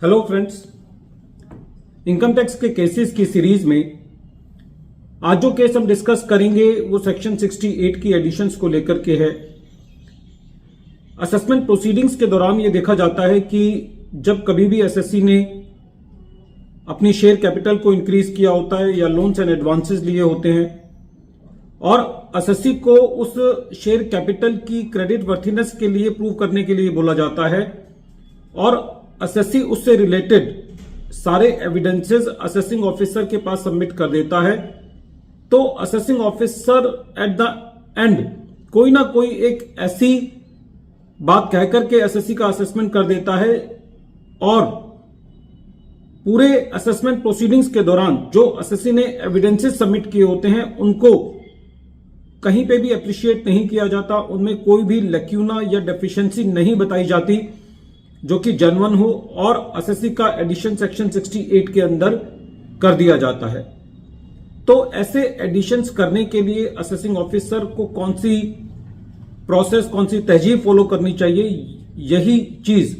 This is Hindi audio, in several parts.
हेलो फ्रेंड्स, इनकम टैक्स के केसेस की सीरीज में आज जो केस हम डिस्कस करेंगे वो सेक्शन 68 की एडिशंस को लेकर के है। असेसमेंट प्रोसीडिंग्स के दौरान ये देखा जाता है कि जब कभी भी एसएससी ने अपनी शेयर कैपिटल को इंक्रीज किया होता है या लोन्स एंड एडवांसेस लिए होते हैं और एसएससी को उस शेयर कैपिटल की क्रेडिट वर्थीनेस के लिए प्रूव करने के लिए बोला जाता है और एसएससी उससे रिलेटेड सारे एविडेंसेस असेसिंग ऑफिसर के पास सबमिट कर देता है, तो assessing officer at the end कोई ना कोई एक ऐसी बात कहकर के एसएससी का असेसमेंट कर देता है और पूरे असेसमेंट प्रोसीडिंग्स के दौरान जो एसएससी ने एविडेंसेस सबमिट किए होते हैं उनको कहीं पे भी अप्रिशिएट नहीं किया जाता, उनमें कोई भी लैक्यूना या डेफिशिएंसी नहीं बताई जाती जो कि जेन्युइन हो और एसएससी का एडिशन सेक्शन 68 के अंदर कर दिया जाता है। तो ऐसे एडिशंस करने के लिए असेसिंग ऑफिसर को कौन सी प्रोसेस, कौन सी तहजीब फॉलो करनी चाहिए, यही चीज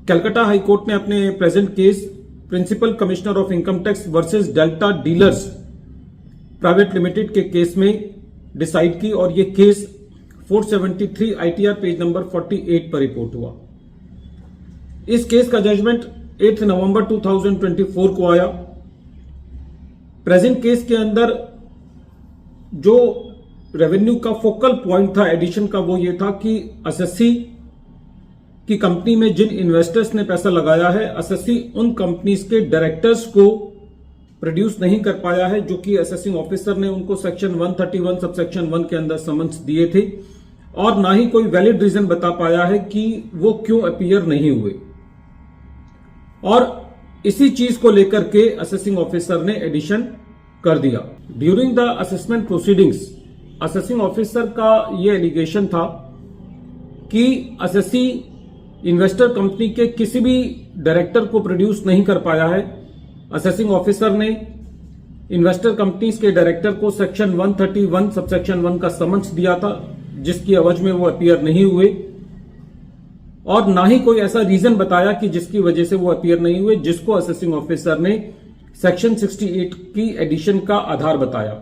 कलकत्ता हाई कोर्ट ने अपने present case principal commissioner of income tax versus Delta Dealers private limited के केस में डिसाइड की और यह केस 473 आईटीआर पेज नंबर 48 पर रिपोर्ट हुआ। इस केस का जजमेंट 8 नवंबर 2024 को आया। प्रेजेंट केस के अंदर जो रेवेन्यू का फोकल पॉइंट था एडिशन का वो ये था कि एसएससी की कंपनी में जिन इन्वेस्टर्स ने पैसा लगाया है, एसएससी उन कंपनीज के डायरेक्टर्स को प्रोड्यूस नहीं कर पाया है जो कि असेसिंग ऑफिसर ने उनको सेक्शन 131 सबसेक्शन 1 के अंदर समन्स दिए थे और ना ही कोई वैलिड रीजन बता पाया है कि वो क्यों अपीयर नहीं हुए। और इसी चीज को लेकर के असेसिंग ऑफिसर ने एडिशन कर दिया। During the assessment proceedings assessing officer का यह एलिगेशन था कि एसएससी इन्वेस्टर कंपनी के किसी भी डायरेक्टर को प्रोड्यूस नहीं कर पाया है। असेसिंग ऑफिसर ने इन्वेस्टर कंपनीज के डायरेक्टर को सेक्शन 131 सबसेक्शन 1 का समन्स दिया था जिसकी एवज में वो अपीयर नहीं हुए और ना ही कोई ऐसा रीजन बताया कि जिसकी वजह से वो अपीयर नहीं हुए, जिसको असेसिंग ऑफिसर ने सेक्शन 68 की एडिशन का आधार बताया।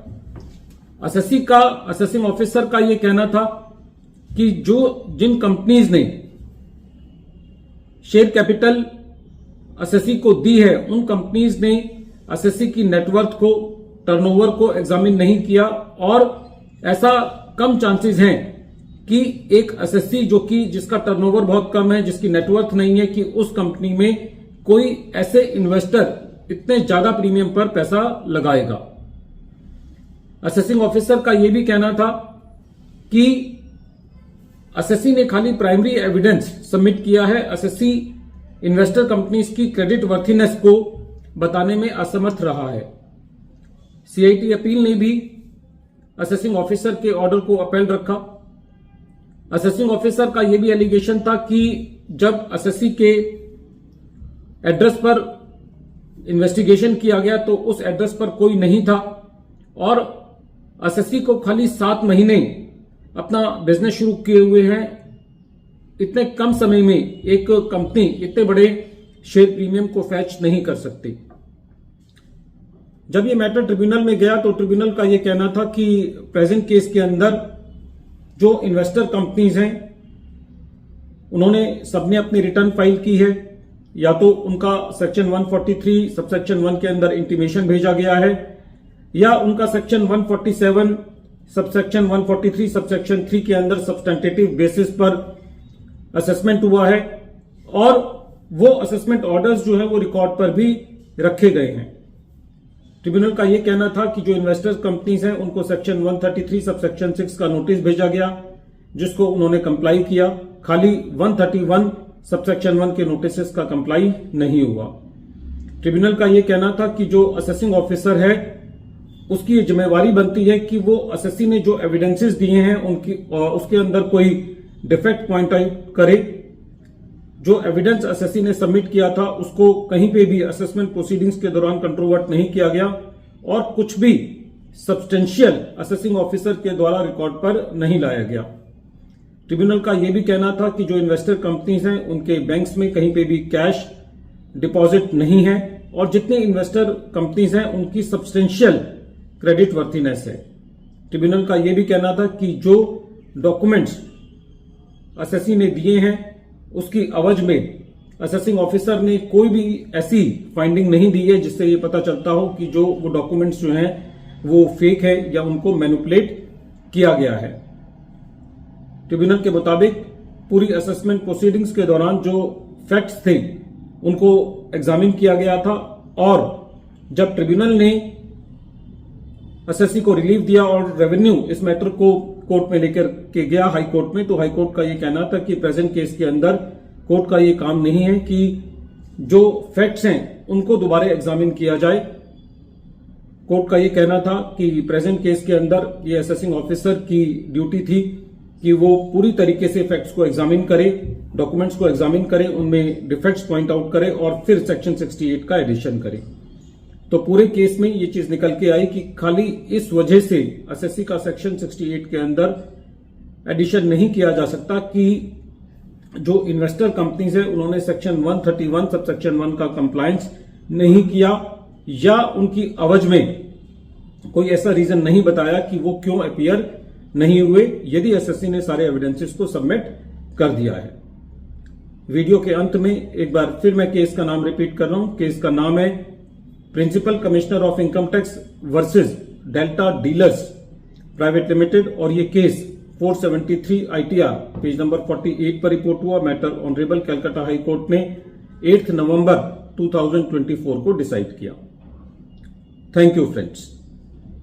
असेसिंग ऑफिसर का यह कहना था कि जिन कंपनीज ने शेयर कैपिटल एसएससी को दी है उन कंपनीज ने एसएससी की नेटवर्थ को, टर्नओवर को एग्जामिन नहीं किया और ऐसा कम चांसेस हैं कि एक एसएससी जो कि जिसका टर्नओवर बहुत कम है, जिसकी नेटवर्थ नहीं है, कि उस कंपनी में कोई ऐसे इन्वेस्टर इतने ज्यादा प्रीमियम पर पैसा लगाएगा। असेसिंग ऑफिसर का यह भी कहना था कि एसएससी ने खाली प्राइमरी एविडेंस सबमिट किया है, एसएससी इन्वेस्टर कंपनीज की क्रेडिट वर्थीनेस को बताने में असमर्थ रहा है। सीआईटी अपील ने भी असेसिंग ऑफिसर के ऑर्डर को अपील रखा। असेसिंग ऑफिसर का यह भी एलिगेशन था कि जब एसएससी के एड्रेस पर इन्वेस्टिगेशन किया गया तो उस एड्रेस पर कोई नहीं था और एसएससी को खाली 7 महीने अपना बिजनेस शुरू किए हुए हैं। इतने कम समय में एक कंपनी इतने बड़े शेयर प्रीमियम को फैच नहीं कर सकती। जब ये मैटर ट्रिब्यूनल में गया तो ट्रिब्यूनल का यह कहना था कि प्रेजेंट केस के अंदर जो इन्वेस्टर कंपनीज हैं उन्होंने सबने अपनी रिटर्न फाइल की है, या तो उनका सेक्शन 143 सबसेक्शन 1 के अंदर इंटीमेशन भेजा गया है या उनका सेक्शन 147 सबसेक्शन 143 सबसेक्शन 3 के अंदर सब्सटेंटेटिव बेसिस पर असेसमेंट हुआ है और वो असेसमेंट ऑर्डर्स जो है वो रिकॉर्ड पर भी रखे गए हैं। ट्रिब्यूनल का यह कहना था कि जो इन्वेस्टर्स कंपनीज हैं उनको सेक्शन 133 सबसेक्शन 6 का नोटिस भेजा गया जिसको उन्होंने कंप्लाई किया, खाली 131 सबसेक्शन 1 के नोटिस का कंप्लाई नहीं हुआ। ट्रिब्यूनल का यह कहना था कि जो असेसिंग ऑफिसर है उसकी ये जिम्मेवारी बनती है कि वो एसएससी ने जो एविडेंसेस दिए हैं उसके अंदर कोई डिफेक्ट पॉइंट आउट करे। जो एविडेंस एसएससी ने सबमिट किया था उसको कहीं पे भी असेसमेंट प्रोसीडिंग्स के दौरान कंट्रोवर्ट नहीं किया गया और कुछ भी सब्सटेंशियल असेसिंग ऑफिसर के द्वारा रिकॉर्ड पर नहीं लाया गया। ट्रिब्यूनल का यह भी कहना था कि जो इन्वेस्टर कंपनीज हैं उनके बैंक्स में कहीं पे भी कैश डिपॉजिट नहीं है और जितने इन्वेस्टर कंपनीज हैं उनकी सब्सटेंशियल क्रेडिट वर्थीनेस है। ट्रिब्यूनल का यह भी कहना था कि जो डॉक्यूमेंट्स एसएससी ने दिए हैं उसकी अवज में असेसिंग ऑफिसर ने कोई भी ऐसी फाइंडिंग नहीं दी है जिससे ये पता चलता हो कि जो वो डॉक्यूमेंट्स जो हैं वो फेक है या उनको मैनिपुलेट किया गया है। ट्रिब्यूनल के मुताबिक पूरी असेसमेंट प्रोसीडिंग्स के दौरान जो फैक्ट्स थे उनको एग्जामिन किया गया था और जब ट्रिब्यूनल ने एसएससी को रिलीफ दिया और रेवेन्यू इस मैटर को कोर्ट में लेकर के गया हाई कोर्ट में, तो हाई कोर्ट का ये कहना था कि प्रेजेंट केस के अंदर कोर्ट का ये काम नहीं है कि जो फैक्ट्स हैं उनको दोबारा एग्जामिन किया जाए। कोर्ट का ये कहना था कि प्रेजेंट केस के अंदर ये असेसिंग ऑफिसर की ड्यूटी थी कि वो पूरी तरीके से फैक्ट्स को एग्जामिन करे, डॉक्यूमेंट्स को एग्जामिन करे, उनमें डिफेक्ट्स पॉइंट आउट करे और फिर सेक्शन 68 का एडिशन करे। तो पूरे केस में ये चीज निकल के आई कि खाली इस वजह से एसएससी का सेक्शन 68 के अंदर एडिशन नहीं किया जा सकता कि जो इन्वेस्टर कंपनीज है उन्होंने सेक्शन 131 सबसेक्शन 1 का कंप्लायंस नहीं किया या उनकी अवज में कोई ऐसा रीजन नहीं बताया कि वो क्यों अपीयर नहीं हुए, यदि एसएससी ने सारे एविडेंसेस को सबमिट कर दिया है। वीडियो के अंत में एक बार फिर मैं केस का नाम रिपीट कर रहा हूं। केस का नाम है principal commissioner of income tax versus Delta Dealers private limited और ये केस 473 ITR पेज नंबर 48 पर रिपोर्ट हुआ। Matter honourable Calcutta high court ने 8 नवंबर 2024 को डिसाइड किया। Thank you friends.